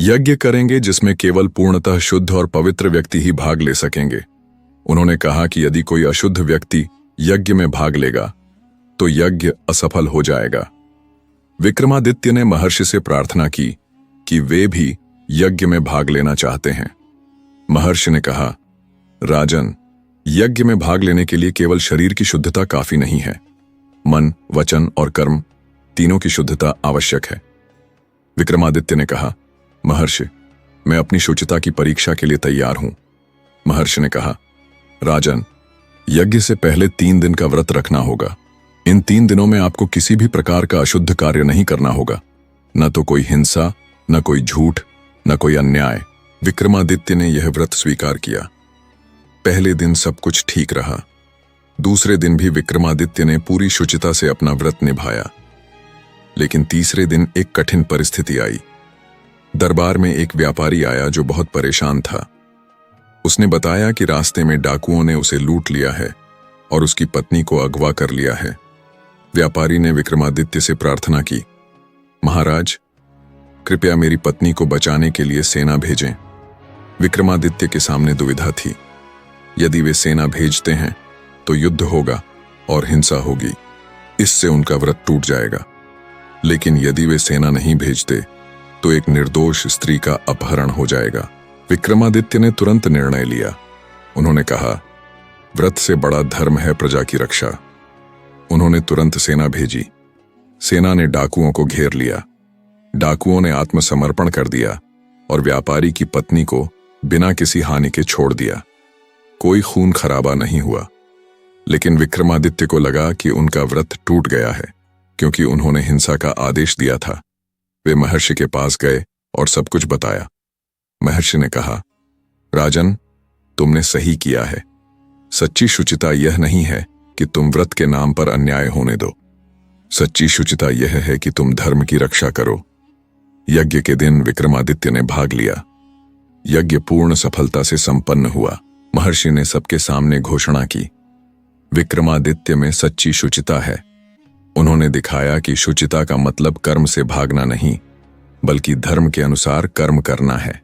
यज्ञ करेंगे जिसमें केवल पूर्णतः शुद्ध और पवित्र व्यक्ति ही भाग ले सकेंगे। उन्होंने कहा कि यदि कोई अशुद्ध व्यक्ति यज्ञ में भाग लेगा तो यज्ञ असफल हो जाएगा। विक्रमादित्य ने महर्षि से प्रार्थना की कि वे भी यज्ञ में भाग लेना चाहते हैं। महर्षि ने कहा, राजन, यज्ञ में भाग लेने के लिए केवल शरीर की शुद्धता काफी नहीं है, मन, वचन और कर्म तीनों की शुद्धता आवश्यक है। विक्रमादित्य ने कहा, महर्षि, मैं अपनी शुचिता की परीक्षा के लिए तैयार हूं। महर्षि ने कहा, राजन, यज्ञ से पहले 3 दिन का व्रत रखना होगा। इन 3 दिनों में आपको किसी भी प्रकार का अशुद्ध कार्य नहीं करना होगा, न तो कोई हिंसा, न कोई झूठ, न कोई अन्याय। विक्रमादित्य ने यह व्रत स्वीकार किया। पहले दिन सब कुछ ठीक रहा। दूसरे दिन भी विक्रमादित्य ने पूरी शुचिता से अपना व्रत निभाया। लेकिन तीसरे दिन एक कठिन परिस्थिति आई। दरबार में एक व्यापारी आया जो बहुत परेशान था। उसने बताया कि रास्ते में डाकुओं ने उसे लूट लिया है और उसकी पत्नी को अगवा कर लिया है। व्यापारी ने विक्रमादित्य से प्रार्थना की, महाराज, कृपया मेरी पत्नी को बचाने के लिए सेना भेजें। विक्रमादित्य के सामने दुविधा थी। यदि वे सेना भेजते हैं तो युद्ध होगा और हिंसा होगी, इससे उनका व्रत टूट जाएगा। लेकिन यदि वे सेना नहीं भेजते तो एक निर्दोष स्त्री का अपहरण हो जाएगा। विक्रमादित्य ने तुरंत निर्णय लिया। उन्होंने कहा, व्रत से बड़ा धर्म है प्रजा की रक्षा। उन्होंने तुरंत सेना भेजी। सेना ने डाकुओं को घेर लिया। डाकुओं ने आत्मसमर्पण कर दिया और व्यापारी की पत्नी को बिना किसी हानि के छोड़ दिया। कोई खून खराबा नहीं हुआ। लेकिन विक्रमादित्य को लगा कि उनका व्रत टूट गया है, क्योंकि उन्होंने हिंसा का आदेश दिया था। वे महर्षि के पास गए और सब कुछ बताया। महर्षि ने कहा, राजन, तुमने सही किया है। सच्ची शुचिता यह नहीं है कि तुम व्रत के नाम पर अन्याय होने दो। सच्ची शुचिता यह है कि तुम धर्म की रक्षा करो। यज्ञ के दिन विक्रमादित्य ने भाग लिया। यज्ञ पूर्ण सफलता से संपन्न हुआ। महर्षि ने सबके सामने घोषणा की, विक्रमादित्य में सच्ची शुचिता है। उन्होंने दिखाया कि शुचिता का मतलब कर्म से भागना नहीं, बल्कि धर्म के अनुसार कर्म करना है।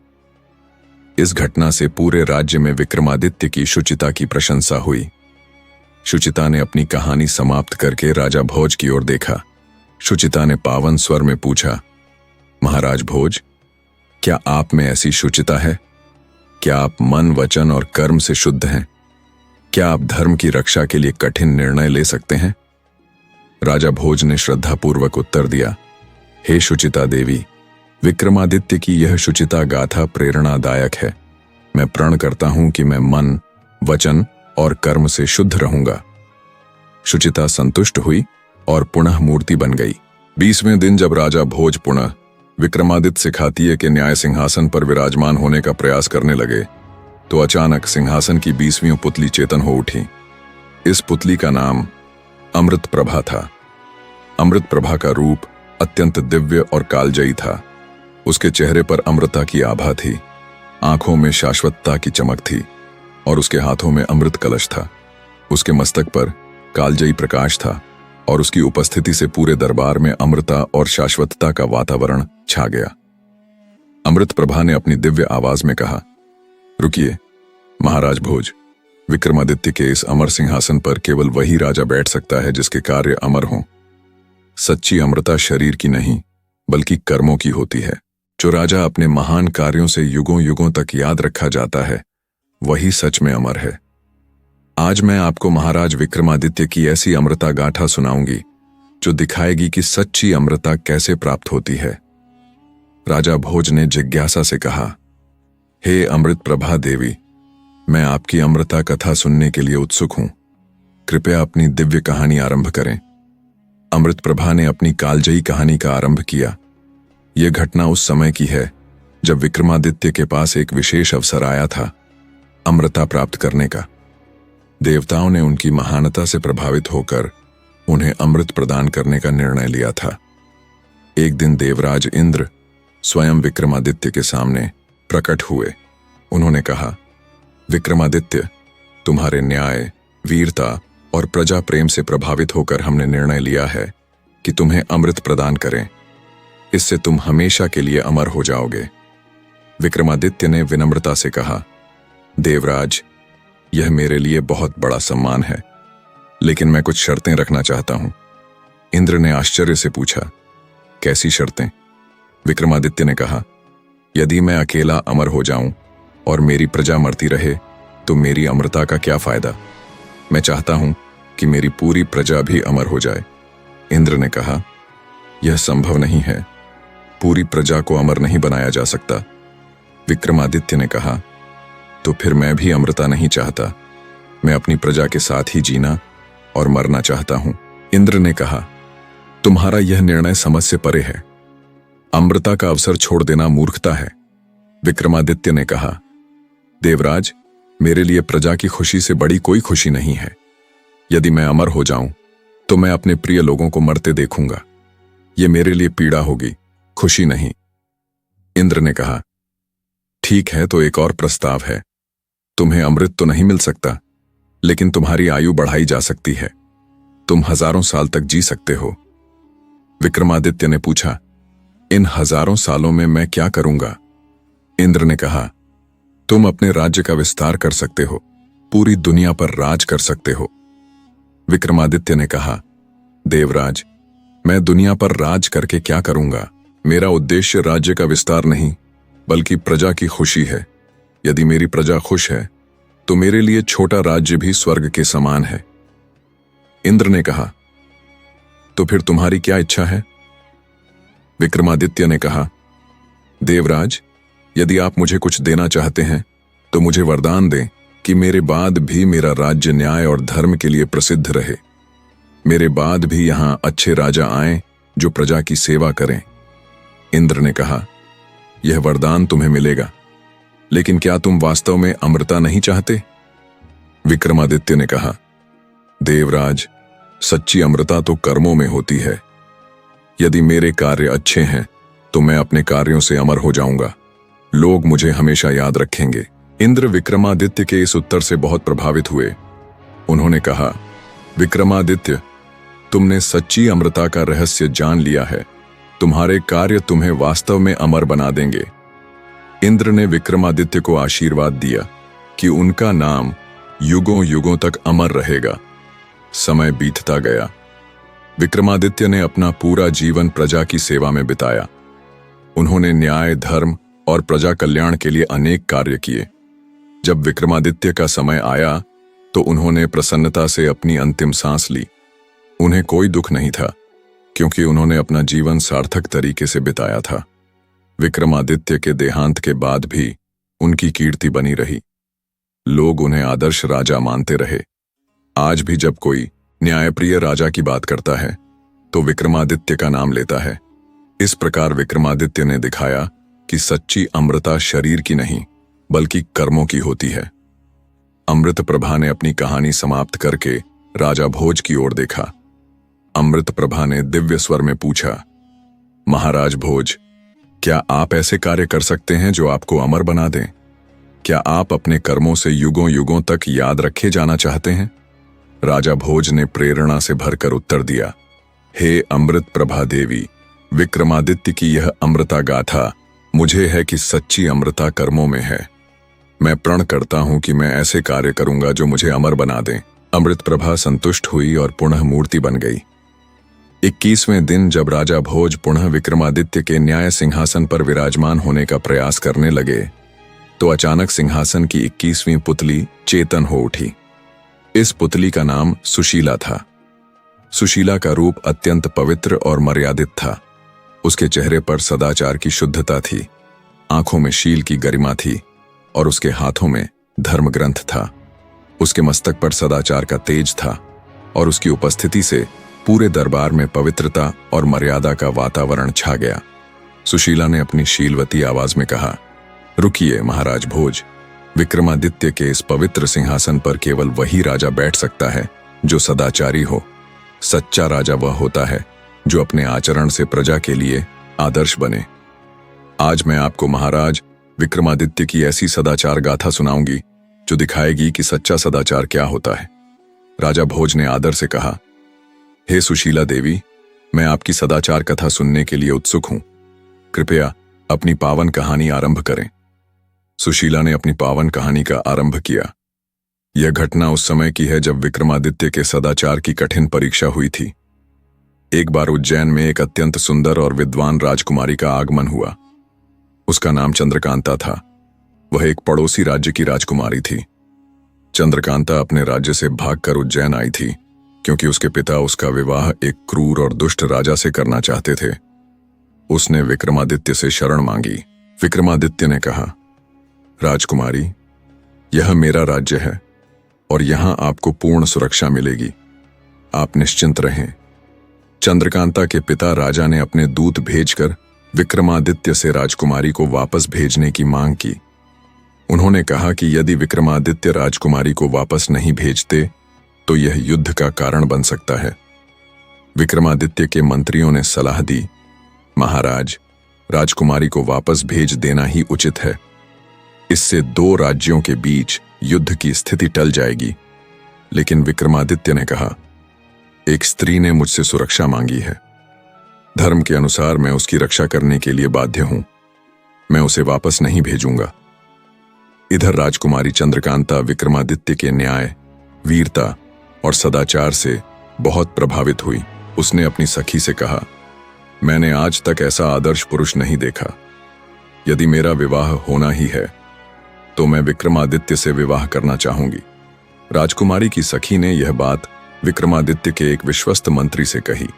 इस घटना से पूरे राज्य में विक्रमादित्य की शुचिता की प्रशंसा हुई। शुचिता ने अपनी कहानी समाप्त करके राजा भोज की ओर देखा। शुचिता ने पावन स्वर में पूछा, महाराज भोज, क्या आप में ऐसी शुचिता है? क्या आप मन, वचन और कर्म से शुद्ध हैं? क्या आप धर्म की रक्षा के लिए कठिन निर्णय ले सकते हैं? राजा भोज ने श्रद्धापूर्वक उत्तर दिया, हे शुचिता देवी, विक्रमादित्य की यह शुचिता गाथा प्रेरणादायक है। मैं प्रण करता हूं कि मैं मन, वचन और कर्म से शुद्ध रहूंगा। शुचिता संतुष्ट हुई और पुनः मूर्ति बन गई। 20वें दिन जब राजा भोज पुनः विक्रमादित्य से खातीय के न्याय सिंहासन पर विराजमान होने का प्रयास करने लगे तो अचानक सिंहासन की 20वीं पुतली चेतन हो उठी। इस पुतली का नाम अमृत प्रभा था। अमृत प्रभा का रूप अत्यंत दिव्य और कालजयी था। उसके चेहरे पर अमृता की आभा थी, आंखों में शाश्वतता की चमक थी और उसके हाथों में अमृत कलश था। उसके मस्तक पर कालजयी प्रकाश था और उसकी उपस्थिति से पूरे दरबार में अमृता और शाश्वतता का वातावरण छा गया। अमृत प्रभा ने अपनी दिव्य आवाज में कहा, रुकिए महाराज भोज, विक्रमादित्य के इस अमर सिंहासन पर केवल वही राजा बैठ सकता है जिसके कार्य अमर हों। सच्ची अमरता शरीर की नहीं बल्कि कर्मों की होती है। जो राजा अपने महान कार्यों से युगों युगों तक याद रखा जाता है, वही सच में अमर है। आज मैं आपको महाराज विक्रमादित्य की ऐसी अमृता गाथा सुनाऊंगी जो दिखाएगी कि सच्ची अमृता कैसे प्राप्त होती है। राजा भोज ने जिज्ञासा से कहा, हे अमृत प्रभा देवी, मैं आपकी अमृता कथा सुनने के लिए उत्सुक हूं। कृपया अपनी दिव्य कहानी आरंभ करें। अमृत प्रभा ने अपनी कालजयी कहानी का आरंभ किया। यह घटना उस समय की है जब विक्रमादित्य के पास एक विशेष अवसर आया था अमृता प्राप्त करने का। देवताओं ने उनकी महानता से प्रभावित होकर उन्हें अमृत प्रदान करने का निर्णय लिया था। एक दिन देवराज इंद्र स्वयं विक्रमादित्य के सामने प्रकट हुए। उन्होंने कहा, विक्रमादित्य, तुम्हारे न्याय, वीरता और प्रजा प्रेम से प्रभावित होकर हमने निर्णय लिया है कि तुम्हें अमृत प्रदान करें। इससे तुम हमेशा के लिए अमर हो जाओगे। विक्रमादित्य ने विनम्रता से कहा, देवराज, यह मेरे लिए बहुत बड़ा सम्मान है, लेकिन मैं कुछ शर्तें रखना चाहता हूं। इंद्र ने आश्चर्य से पूछा, कैसी शर्तें? विक्रमादित्य ने कहा, यदि मैं अकेला अमर हो जाऊं और मेरी प्रजा मरती रहे तो मेरी अमरता का क्या फायदा? मैं चाहता हूं कि मेरी पूरी प्रजा भी अमर हो जाए। इंद्र ने कहा, यह संभव नहीं है, पूरी प्रजा को अमर नहीं बनाया जा सकता। विक्रमादित्य ने कहा, तो फिर मैं भी अमरता नहीं चाहता, मैं अपनी प्रजा के साथ ही जीना और मरना चाहता हूं। इंद्र ने कहा, तुम्हारा यह निर्णय समझ से परे है, अमरता का अवसर छोड़ देना मूर्खता है। विक्रमादित्य ने कहा, देवराज, मेरे लिए प्रजा की खुशी से बड़ी कोई खुशी नहीं है। यदि मैं अमर हो जाऊं तो मैं अपने प्रिय लोगों को मरते देखूंगा, यह मेरे लिए पीड़ा होगी, खुशी नहीं। इंद्र ने कहा, ठीक है, तो एक और प्रस्ताव है। तुम्हें अमृत तो नहीं मिल सकता, लेकिन तुम्हारी आयु बढ़ाई जा सकती है, तुम हजारों साल तक जी सकते हो। विक्रमादित्य ने पूछा, इन हजारों सालों में मैं क्या करूंगा? इंद्र ने कहा, तुम अपने राज्य का विस्तार कर सकते हो, पूरी दुनिया पर राज कर सकते हो। विक्रमादित्य ने कहा, देवराज, मैं दुनिया पर राज करके क्या करूंगा? मेरा उद्देश्य राज्य का विस्तार नहीं, बल्कि प्रजा की खुशी है। यदि मेरी प्रजा खुश है तो मेरे लिए छोटा राज्य भी स्वर्ग के समान है। इंद्र ने कहा, तो फिर तुम्हारी क्या इच्छा है? विक्रमादित्य ने कहा, देवराज, यदि आप मुझे कुछ देना चाहते हैं तो मुझे वरदान दें कि मेरे बाद भी मेरा राज्य न्याय और धर्म के लिए प्रसिद्ध रहे। मेरे बाद भी यहां अच्छे राजा आएं जो प्रजा की सेवा करें। इंद्र ने कहा, यह वरदान तुम्हें मिलेगा, लेकिन क्या तुम वास्तव में अमरता नहीं चाहते? विक्रमादित्य ने कहा, देवराज, सच्ची अमरता तो कर्मों में होती है। यदि मेरे कार्य अच्छे हैं तो मैं अपने कार्यों से अमर हो जाऊंगा, लोग मुझे हमेशा याद रखेंगे। इंद्र विक्रमादित्य के इस उत्तर से बहुत प्रभावित हुए। उन्होंने कहा, विक्रमादित्य, तुमने सच्ची अमरता का रहस्य जान लिया है, तुम्हारे कार्य तुम्हें वास्तव में अमर बना देंगे। इंद्र ने विक्रमादित्य को आशीर्वाद दिया कि उनका नाम युगों युगों तक अमर रहेगा। समय बीतता गया। विक्रमादित्य ने अपना पूरा जीवन प्रजा की सेवा में बिताया। उन्होंने न्याय, धर्म और प्रजा कल्याण के लिए अनेक कार्य किए। जब विक्रमादित्य का समय आया तो उन्होंने प्रसन्नता से अपनी अंतिम सांस ली। उन्हें कोई दुख नहीं था, क्योंकि उन्होंने अपना जीवन सार्थक तरीके से बिताया था। विक्रमादित्य के देहांत के बाद भी उनकी कीर्ति बनी रही। लोग उन्हें आदर्श राजा मानते रहे। आज भी जब कोई न्यायप्रिय राजा की बात करता है तो विक्रमादित्य का नाम लेता है। इस प्रकार विक्रमादित्य ने दिखाया कि सच्ची अमरता शरीर की नहीं, बल्कि कर्मों की होती है। अमृत प्रभा ने अपनी कहानी समाप्त करके राजा भोज की ओर देखा। अमृत प्रभा ने दिव्य स्वर में पूछा, महाराज भोज, क्या आप ऐसे कार्य कर सकते हैं जो आपको अमर बना दें? क्या आप अपने कर्मों से युगों युगों तक याद रखे जाना चाहते हैं? राजा भोज ने प्रेरणा से भरकर उत्तर दिया, हे अमृत प्रभा देवी, विक्रमादित्य की यह अमृता गाथा मुझे है कि सच्ची अमृता कर्मों में है। मैं प्रण करता हूं कि मैं ऐसे कार्य करूंगा जो मुझे अमर बना दें। अमृत प्रभा संतुष्ट हुई और पुनः मूर्ति बन गई। 21वें दिन जब राजा भोज पुनः विक्रमादित्य के न्याय सिंहासन पर विराजमान होने का प्रयास करने लगे तो अचानक सिंहासन की 21वीं पुतली चेतन हो उठी। इस पुतली का नाम सुशीला था। सुशीला का रूप अत्यंत पवित्र और मर्यादित था। उसके चेहरे पर सदाचार की शुद्धता थी, आंखों में शील की गरिमा थी और उसके हाथों में धर्म ग्रंथ था। उसके मस्तक पर सदाचार का तेज था और उसकी उपस्थिति से पूरे दरबार में पवित्रता और मर्यादा का वातावरण छा गया। सुशीला ने अपनी शीलवती आवाज में कहा, रुकिए महाराज भोज, विक्रमादित्य के इस पवित्र सिंहासन पर केवल वही राजा बैठ सकता है जो सदाचारी हो। सच्चा राजा वह होता है जो अपने आचरण से प्रजा के लिए आदर्श बने। आज मैं आपको महाराज विक्रमादित्य की ऐसी सदाचार गाथा सुनाऊंगी जो दिखाएगी कि सच्चा सदाचार क्या होता है। राजा भोज ने आदर से कहा, हे सुशीला देवी, मैं आपकी सदाचार कथा सुनने के लिए उत्सुक हूं। कृपया अपनी पावन कहानी आरंभ करें। सुशीला ने अपनी पावन कहानी का आरंभ किया। यह घटना उस समय की है जब विक्रमादित्य के सदाचार की कठिन परीक्षा हुई थी। एक बार उज्जैन में एक अत्यंत सुंदर और विद्वान राजकुमारी का आगमन हुआ। उसका नाम चंद्रकांता था। वह एक पड़ोसी राज्य की राजकुमारी थी। चंद्रकांता अपने राज्य से भागकर उज्जैन आई थी क्योंकि उसके पिता उसका विवाह एक क्रूर और दुष्ट राजा से करना चाहते थे। उसने विक्रमादित्य से शरण मांगी। विक्रमादित्य ने कहा, राजकुमारी, यह मेरा राज्य है और यहां आपको पूर्ण सुरक्षा मिलेगी। आप निश्चिंत रहें। चंद्रकांता के पिता राजा ने अपने दूत भेजकर विक्रमादित्य से राजकुमारी को वापस भेजने की मांग की। उन्होंने कहा कि यदि विक्रमादित्य राजकुमारी को वापस नहीं भेजते तो यह युद्ध का कारण बन सकता है। विक्रमादित्य के मंत्रियों ने सलाह दी, महाराज, राजकुमारी को वापस भेज देना ही उचित है। इससे दो राज्यों के बीच युद्ध की स्थिति टल जाएगी। लेकिन विक्रमादित्य ने कहा, एक स्त्री ने मुझसे सुरक्षा मांगी है। धर्म के अनुसार मैं उसकी रक्षा करने के लिए बाध्य हूं। मैं उसे वापस नहीं भेजूंगा। इधर राजकुमारी चंद्रकांता विक्रमादित्य के न्याय, वीरता और सदाचार से बहुत प्रभावित हुई। उसने अपनी सखी से कहा, मैंने आज तक ऐसा आदर्श पुरुष नहीं देखा। यदि मेरा विवाह होना ही है तो मैं विक्रमादित्य से विवाह करना चाहूंगी। राजकुमारी की सखी ने यह बात विक्रमादित्य के एक विश्वस्त मंत्री से कही।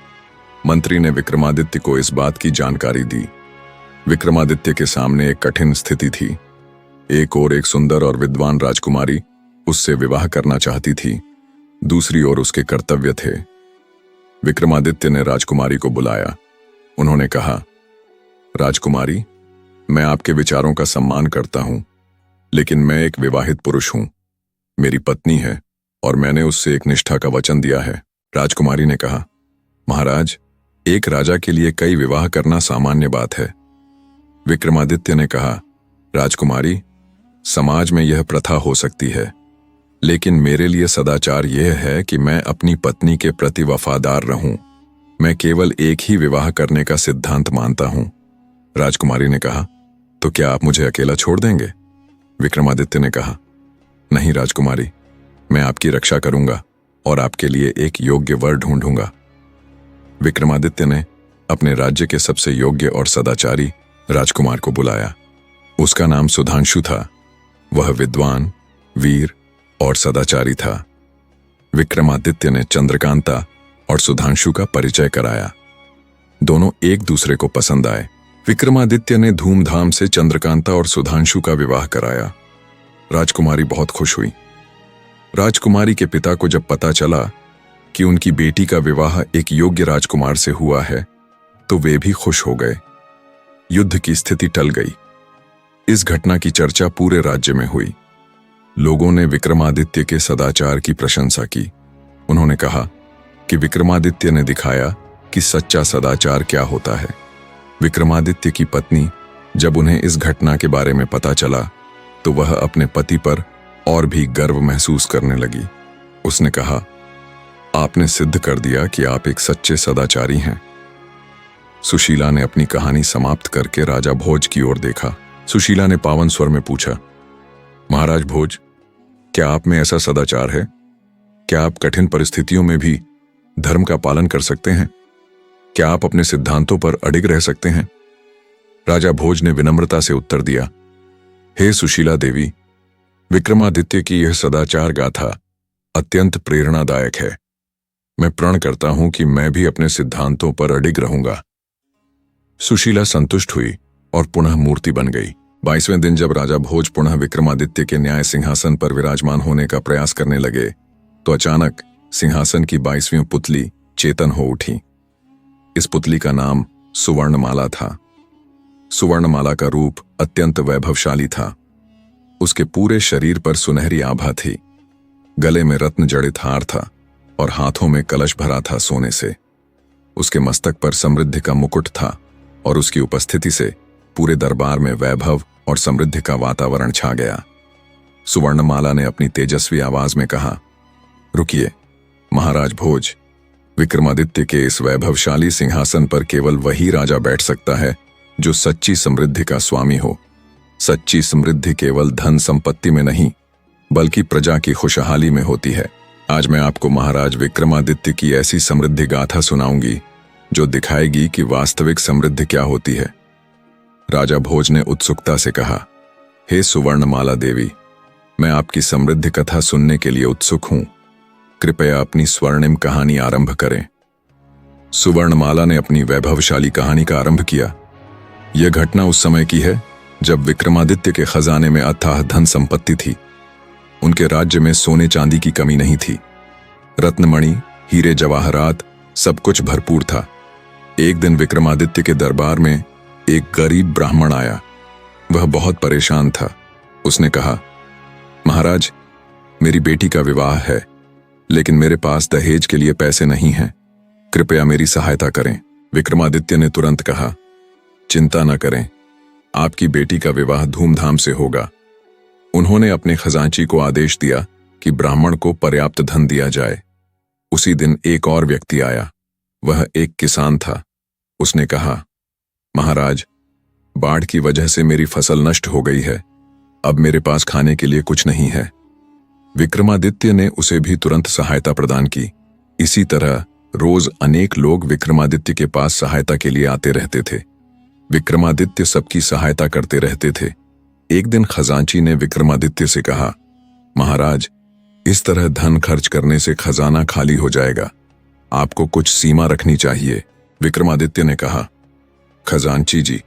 मंत्री ने विक्रमादित्य को इस बात की जानकारी दी। विक्रमादित्य के सामने एक कठिन स्थिति थी। एक ओर एक सुंदर और विद्वान राजकुमारी उससे विवाह करना चाहती थी, दूसरी ओर उसके कर्तव्य थे। विक्रमादित्य ने राजकुमारी को बुलाया। उन्होंने कहा, राजकुमारी, मैं आपके विचारों का सम्मान करता हूं, लेकिन मैं एक विवाहित पुरुष हूं। मेरी पत्नी है और मैंने उससे एक निष्ठा का वचन दिया है। राजकुमारी ने कहा, महाराज, एक राजा के लिए कई विवाह करना सामान्य बात है। विक्रमादित्य ने कहा, राजकुमारी, समाज में यह प्रथा हो सकती है, लेकिन मेरे लिए सदाचार यह है कि मैं अपनी पत्नी के प्रति वफादार रहूं। मैं केवल एक ही विवाह करने का सिद्धांत मानता हूं। राजकुमारी ने कहा, तो क्या आप मुझे अकेला छोड़ देंगे? विक्रमादित्य ने कहा, नहीं राजकुमारी, मैं आपकी रक्षा करूंगा और आपके लिए एक योग्य वर ढूंढूंगा। विक्रमादित्य ने अपने राज्य के सबसे योग्य और सदाचारी राजकुमार को बुलाया। उसका नाम सुधांशु था। वह विद्वान, वीर और सदाचारी था। विक्रमादित्य ने चंद्रकांता और सुधांशु का परिचय कराया। दोनों एक दूसरे को पसंद आए। विक्रमादित्य ने धूमधाम से चंद्रकांता और सुधांशु का विवाह कराया। राजकुमारी बहुत खुश हुई। राजकुमारी के पिता को जब पता चला कि उनकी बेटी का विवाह एक योग्य राजकुमार से हुआ है तो वे भी खुश हो गए। युद्ध की स्थिति टल गई। इस घटना की चर्चा पूरे राज्य में हुई। लोगों ने विक्रमादित्य के सदाचार की प्रशंसा की। उन्होंने कहा कि विक्रमादित्य ने दिखाया कि सच्चा सदाचार क्या होता है। विक्रमादित्य की पत्नी जब उन्हें इस घटना के बारे में पता चला तो वह अपने पति पर और भी गर्व महसूस करने लगी। उसने कहा, आपने सिद्ध कर दिया कि आप एक सच्चे सदाचारी हैं। सुशीला ने अपनी कहानी समाप्त करके राजा भोज की ओर देखा। सुशीला ने पावन स्वर में पूछा, महाराज भोज, क्या आप में ऐसा सदाचार है? क्या आप कठिन परिस्थितियों में भी धर्म का पालन कर सकते हैं? क्या आप अपने सिद्धांतों पर अडिग रह सकते हैं? राजा भोज ने विनम्रता से उत्तर दिया, हे सुशीला देवी, विक्रमादित्य की यह सदाचार गाथा अत्यंत प्रेरणादायक है। मैं प्रण करता हूं कि मैं भी अपने सिद्धांतों पर अडिग रहूंगा। सुशीला संतुष्ट हुई और पुनः मूर्ति बन गई। 22वें दिन जब राजा भोज पुनः विक्रमादित्य के न्याय सिंहासन पर विराजमान होने का प्रयास करने लगे तो अचानक सिंहासन की 22वीं पुतली चेतन हो उठी। इस पुतली का नाम सुवर्णमाला था। सुवर्णमाला का रूप अत्यंत वैभवशाली था। उसके पूरे शरीर पर सुनहरी आभा थी। गले में रत्न जड़ित हार था और हाथों में कलश भरा था सोने से। उसके मस्तक पर समृद्धि का मुकुट था और उसकी उपस्थिति से पूरे दरबार में वैभव और समृद्धि का वातावरण छा गया। सुवर्णमाला ने अपनी तेजस्वी आवाज में कहा, रुकिए महाराज भोज, विक्रमादित्य के इस वैभवशाली सिंहासन पर केवल वही राजा बैठ सकता है जो सच्ची समृद्धि का स्वामी हो। सच्ची समृद्धि केवल धन संपत्ति में नहीं बल्कि प्रजा की खुशहाली में होती है। आज मैं आपको महाराज विक्रमादित्य की ऐसी समृद्धि गाथा सुनाऊंगी जो दिखाएगी कि वास्तविक समृद्धि क्या होती है। राजा भोज ने उत्सुकता से कहा, हे सुवर्णमाला देवी, मैं आपकी समृद्धि कथा सुनने के लिए उत्सुक हूं। कृपया अपनी स्वर्णिम कहानी आरंभ करें। सुवर्णमाला ने अपनी वैभवशाली कहानी का आरंभ किया। यह घटना उस समय की है जब विक्रमादित्य के खजाने में अथाह धन संपत्ति थी। उनके राज्य में सोने चांदी की कमी नहीं थी। रत्नमणि, हीरे जवाहरात सब कुछ भरपूर था। एक दिन विक्रमादित्य के दरबार में एक गरीब ब्राह्मण आया। वह बहुत परेशान था। उसने कहा, महाराज, मेरी बेटी का विवाह है, लेकिन मेरे पास दहेज के लिए पैसे नहीं हैं। कृपया मेरी सहायता करें। विक्रमादित्य ने तुरंत कहा, चिंता न करें, आपकी बेटी का विवाह धूमधाम से होगा। उन्होंने अपने खजांची को आदेश दिया कि ब्राह्मण को पर्याप्त धन दिया जाए। उसी दिन एक और व्यक्ति आया। वह एक किसान था। उसने कहा, महाराज, बाढ़ की वजह से मेरी फसल नष्ट हो गई है। अब मेरे पास खाने के लिए कुछ नहीं है। विक्रमादित्य ने उसे भी तुरंत सहायता प्रदान की। इसी तरह रोज अनेक लोग विक्रमादित्य के पास सहायता के लिए आते रहते थे। विक्रमादित्य सबकी सहायता करते रहते थे। एक दिन खजांची ने विक्रमादित्य से कहा, महाराज, इस तरह धन खर्च करने से खजाना खाली हो जाएगा। आपको कुछ सीमा रखनी चाहिए। विक्रमादित्य ने कहा, खजांची जी,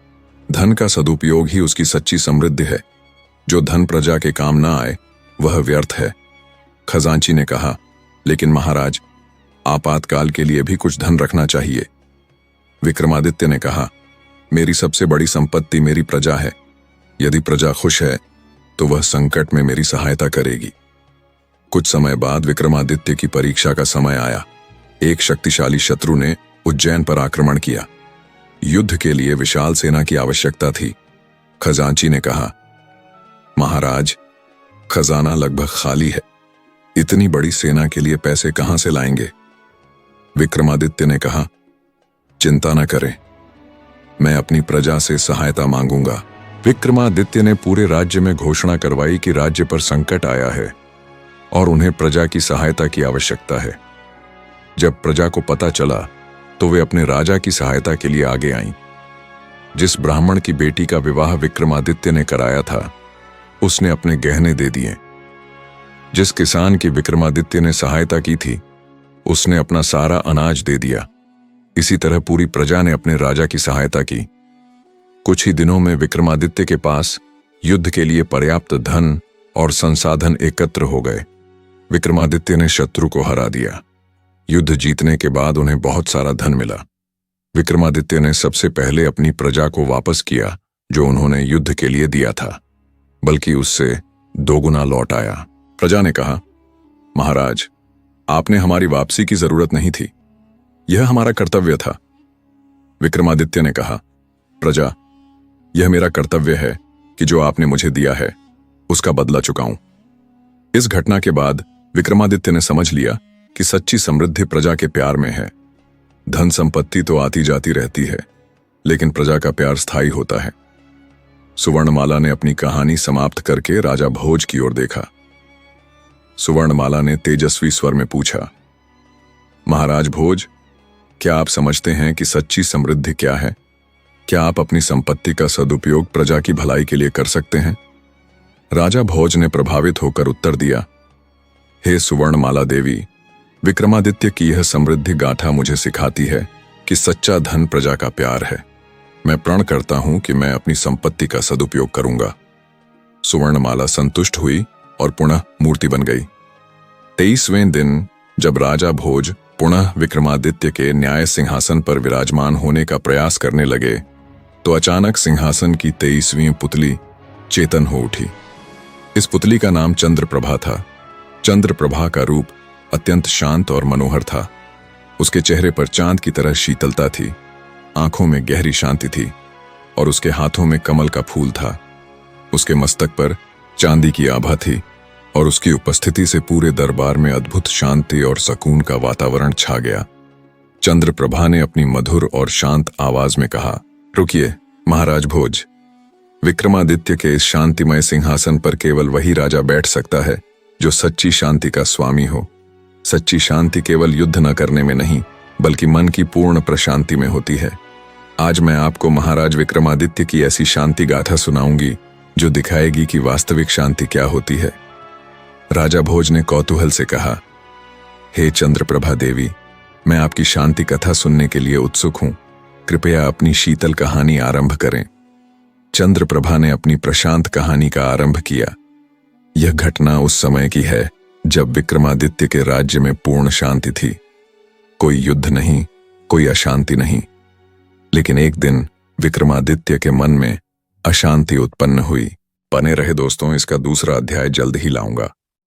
धन का सदुपयोग ही उसकी सच्ची समृद्धि है। जो धन प्रजा के काम ना आए वह व्यर्थ है। खजांची ने कहा, लेकिन महाराज, आपातकाल के लिए भी कुछ धन रखना चाहिए। विक्रमादित्य ने कहा, मेरी सबसे बड़ी संपत्ति मेरी प्रजा है। यदि प्रजा खुश है तो वह संकट में मेरी सहायता करेगी। कुछ समय बाद विक्रमादित्य की परीक्षा का समय आया। एक शक्तिशाली शत्रु ने उज्जैन पर आक्रमण किया। युद्ध के लिए विशाल सेना की आवश्यकता थी। खजांची ने कहा, महाराज, खजाना लगभग खाली है। इतनी बड़ी सेना के लिए पैसे कहां से लाएंगे? विक्रमादित्य ने कहा, चिंता न करें, मैं अपनी प्रजा से सहायता मांगूंगा। विक्रमादित्य ने पूरे राज्य में घोषणा करवाई कि राज्य पर संकट आया है और उन्हें प्रजा की सहायता की आवश्यकता है। जब प्रजा को पता चला तो वे अपने राजा की सहायता के लिए आगे आईं। जिस ब्राह्मण की बेटी का विवाह विक्रमादित्य ने कराया था, उसने अपने गहने दे दिए। जिस किसान की विक्रमादित्य ने सहायता की थी, उसने अपना सारा अनाज दे दिया। इसी तरह पूरी प्रजा ने अपने राजा की सहायता की। कुछ ही दिनों में विक्रमादित्य के पास युद्ध के लिए पर्याप्त धन और संसाधन एकत्र हो गए। विक्रमादित्य ने शत्रु को हरा दिया। युद्ध जीतने के बाद उन्हें बहुत सारा धन मिला। विक्रमादित्य ने सबसे पहले अपनी प्रजा को वापस किया जो उन्होंने युद्ध के लिए दिया था, बल्कि उससे दोगुना लौट आया। प्रजा ने कहा, महाराज, आपने हमारी वापसी की जरूरत नहीं थी। यह हमारा कर्तव्य था। विक्रमादित्य ने कहा, प्रजा, यह मेरा कर्तव्य है कि जो आपने मुझे दिया है उसका बदला चुकाऊं। इस घटना के बाद विक्रमादित्य ने समझ लिया कि सच्ची समृद्धि प्रजा के प्यार में है। धन संपत्ति तो आती जाती रहती है, लेकिन प्रजा का प्यार स्थायी होता है। सुवर्णमाला ने अपनी कहानी समाप्त करके राजा भोज की ओर देखा। सुवर्णमाला ने तेजस्वी स्वर में पूछा, महाराज भोज, क्या आप समझते हैं कि सच्ची समृद्धि क्या है? क्या आप अपनी संपत्ति का सदुपयोग प्रजा की भलाई के लिए कर सकते हैं? राजा भोज ने प्रभावित होकर उत्तर दिया, हे सुवर्णमाला देवी, विक्रमादित्य की यह समृद्धि गाथा मुझे सिखाती है कि सच्चा धन प्रजा का प्यार है। मैं प्रण करता हूं कि मैं अपनी संपत्ति का सदुपयोग करूंगा। सुवर्णमाला संतुष्ट हुई और पुनः मूर्ति बन गई। 23वें दिन जब राजा भोज पुनः विक्रमादित्य के न्याय सिंहासन पर विराजमान होने का प्रयास करने लगे तो अचानक सिंहासन की 23वीं पुतली चेतन हो उठी। इस पुतली का नाम चंद्रप्रभा था। चंद्रप्रभा का रूप अत्यंत शांत और मनोहर था। उसके चेहरे पर चांद की तरह शीतलता थी, आंखों में गहरी शांति थी और उसके हाथों में कमल का फूल था। उसके मस्तक पर चांदी की आभा थी और उसकी उपस्थिति से पूरे दरबार में अद्भुत शांति और सुकून का वातावरण छा गया। चंद्रप्रभा ने अपनी मधुर और शांत आवाज में कहा, रुकिए महाराज भोज, विक्रमादित्य के इस शांतिमय सिंहासन पर केवल वही राजा बैठ सकता है जो सच्ची शांति का स्वामी हो। सच्ची शांति केवल युद्ध न करने में नहीं, बल्कि मन की पूर्ण प्रशांति में होती है। आज मैं आपको महाराज विक्रमादित्य की ऐसी शांति गाथा सुनाऊंगी जो दिखाएगी कि वास्तविक शांति क्या होती है। राजा भोज ने कौतूहल से कहा, हे चंद्रप्रभा देवी, मैं आपकी शांति कथा सुनने के लिए उत्सुक हूं। कृपया अपनी शीतल कहानी आरंभ करें। चंद्रप्रभा ने अपनी प्रशांत कहानी का आरंभ किया। यह घटना उस समय की है जब विक्रमादित्य के राज्य में पूर्ण शांति थी। कोई युद्ध नहीं, कोई अशांति नहीं। लेकिन एक दिन विक्रमादित्य के मन में अशांति उत्पन्न हुई। बने रहे दोस्तों, इसका दूसरा अध्याय जल्द ही लाऊंगा।